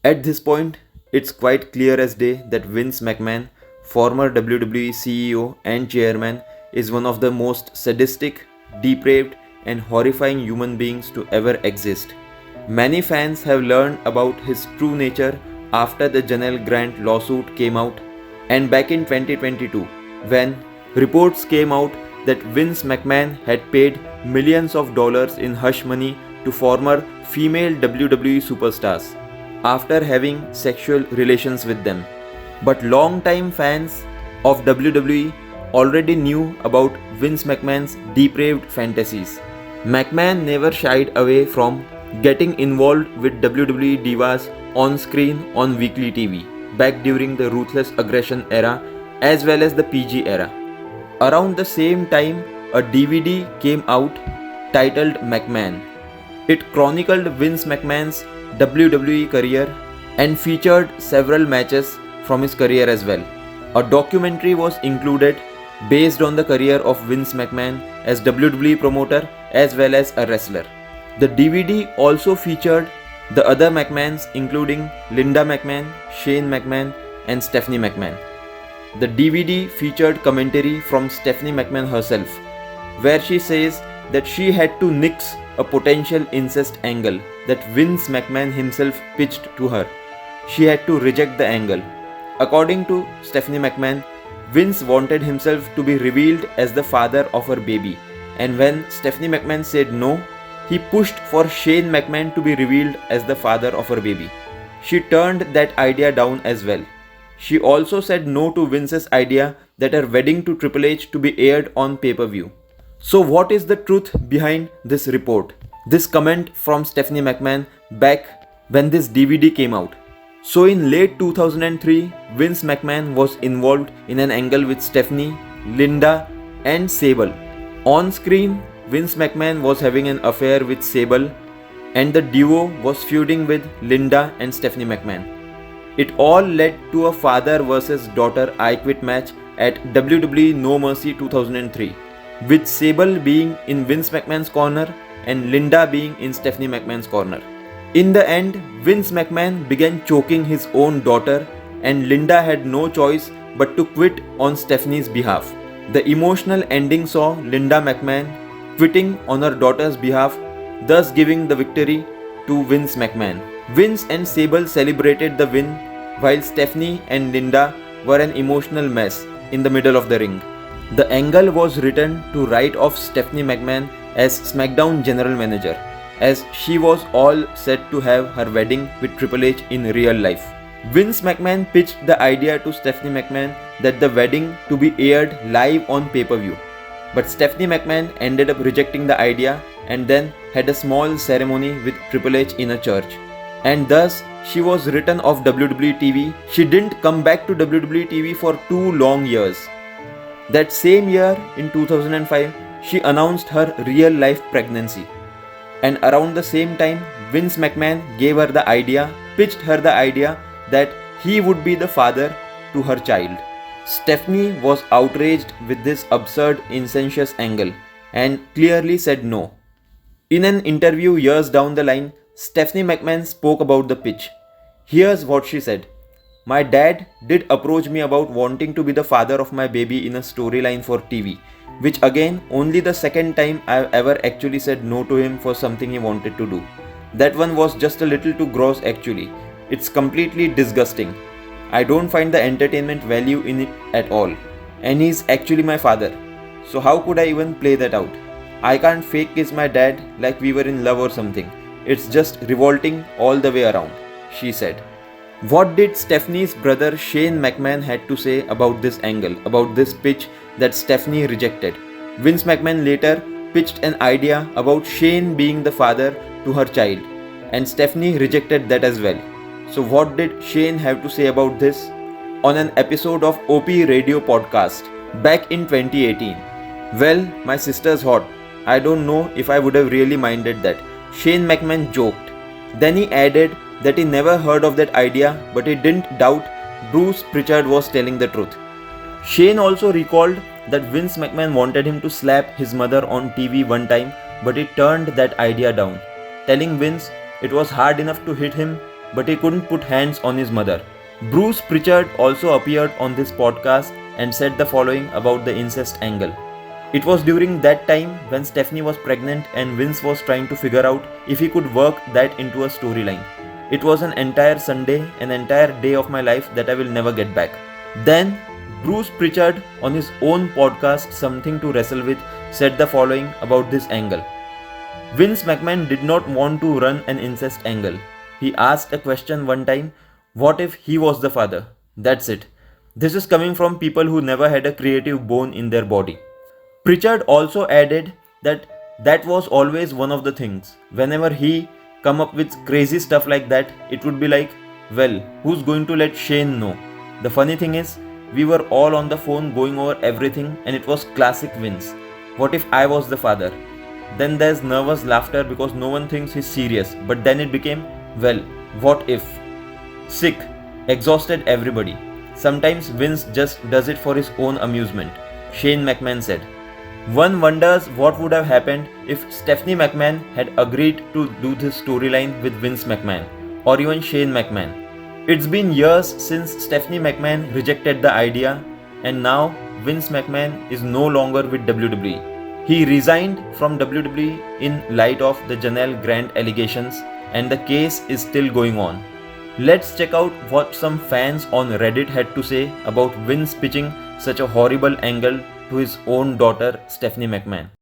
At this point, it's quite clear as day that Vince McMahon, former WWE CEO and chairman, is one of the most sadistic, depraved, and horrifying human beings to ever exist. Many fans have learned about his true nature after the Janel Grant lawsuit came out, and back in 2022, when reports came out that Vince McMahon had paid millions of dollars in hush money to former female WWE superstars after having sexual relations with them. But long-time fans of WWE already knew about Vince McMahon's depraved fantasies. McMahon never shied away from getting involved with WWE divas on screen on weekly TV, back during the Ruthless Aggression era as well as the PG era. Around the same time, a DVD came out titled McMahon. It chronicled Vince McMahon's WWE career and featured several matches from his career as well. A documentary was included based on the career of Vince McMahon as WWE promoter as well as a wrestler. The DVD also featured the other McMahons including Linda McMahon, Shane McMahon and Stephanie McMahon. The DVD featured commentary from Stephanie McMahon herself, where she says that she had to nix a potential incest angle that Vince McMahon himself pitched to her. She had to reject the angle. According to Stephanie McMahon, Vince wanted himself to be revealed as the father of her baby, and when Stephanie McMahon said no, he pushed for Shane McMahon to be revealed as the father of her baby. She turned that idea down as well. She also said no to Vince's idea that her wedding to Triple H to be aired on pay-per-view. So what is the truth behind this report? This comment from Stephanie McMahon back when this DVD came out. So in late 2003, Vince McMahon was involved in an angle with Stephanie, Linda and Sable. On screen, Vince McMahon was having an affair with Sable and the duo was feuding with Linda and Stephanie McMahon. It all led to a father versus daughter I Quit match at WWE No Mercy 2003, with Sable being in Vince McMahon's corner and Linda being in Stephanie McMahon's corner. In the end, Vince McMahon began choking his own daughter and Linda had no choice but to quit on Stephanie's behalf. The emotional ending saw Linda McMahon quitting on her daughter's behalf, thus giving the victory to Vince McMahon. Vince and Sable celebrated the win while Stephanie and Linda were an emotional mess in the middle of the ring. The angle was written to write off Stephanie McMahon as SmackDown general manager, as she was all set to have her wedding with Triple H in real life. Vince McMahon pitched the idea to Stephanie McMahon that the wedding to be aired live on pay-per-view. But Stephanie McMahon ended up rejecting the idea and then had a small ceremony with Triple H in a church. And thus, she was written off WWE TV. She didn't come back to WWE TV for 2 long years. That same year, in 2005, she announced her real-life pregnancy. And around the same time, Vince McMahon gave her the idea, pitched her the idea that he would be the father to her child. Stephanie was outraged with this absurd incestuous angle and clearly said no. In an interview years down the line, Stephanie McMahon spoke about the pitch. Here's what she said. My dad did approach me about wanting to be the father of my baby in a storyline for TV, which again only the second time I've ever actually said no to him for something he wanted to do. That one was just a little too gross actually. It's completely disgusting. I don't find the entertainment value in it at all. And he's actually my father. So how could I even play that out? I can't fake kiss my dad like we were in love or something. It's just revolting all the way around, she said. What did Stephanie's brother Shane McMahon had to say about this angle, about this pitch that Stephanie rejected? Vince McMahon later pitched an idea about Shane being the father to her child, and Stephanie rejected that as well. So what did Shane have to say about this? On an episode of OP Radio podcast back in 2018. Well, my sister's hot. I don't know if I would have really minded that. Shane McMahon joked. Then he added that he never heard of that idea, but he didn't doubt Bruce Pritchard was telling the truth. Shane also recalled that Vince McMahon wanted him to slap his mother on TV one time, but he turned that idea down, telling Vince it was hard enough to hit him, but he couldn't put hands on his mother. Bruce Pritchard also appeared on this podcast and said the following about the incest angle. It was during that time when Stephanie was pregnant and Vince was trying to figure out if he could work that into a storyline. It was an entire Sunday, an entire day of my life that I will never get back. Then, Bruce Pritchard on his own podcast Something to Wrestle With said the following about this angle. Vince McMahon did not want to run an incest angle. He asked a question one time, what if he was the father? That's it. This is coming from people who never had a creative bone in their body. Pritchard also added that that was always one of the things. Whenever he come up with crazy stuff like that, it would be like, well, who's going to let Shane know? The funny thing is, we were all on the phone going over everything and it was classic Vince. What if I was the father? Then there's nervous laughter because no one thinks he's serious. But then it became, well, what if? Sick, exhausted everybody. Sometimes Vince just does it for his own amusement, Shane McMahon said. One wonders what would have happened if Stephanie McMahon had agreed to do this storyline with Vince McMahon or even Shane McMahon. It's been years since Stephanie McMahon rejected the idea and now Vince McMahon is no longer with WWE. He resigned from WWE in light of the Janel Grant allegations and the case is still going on. Let's check out what some fans on Reddit had to say about Vince pitching such a horrible angle to his own daughter Stephanie McMahon.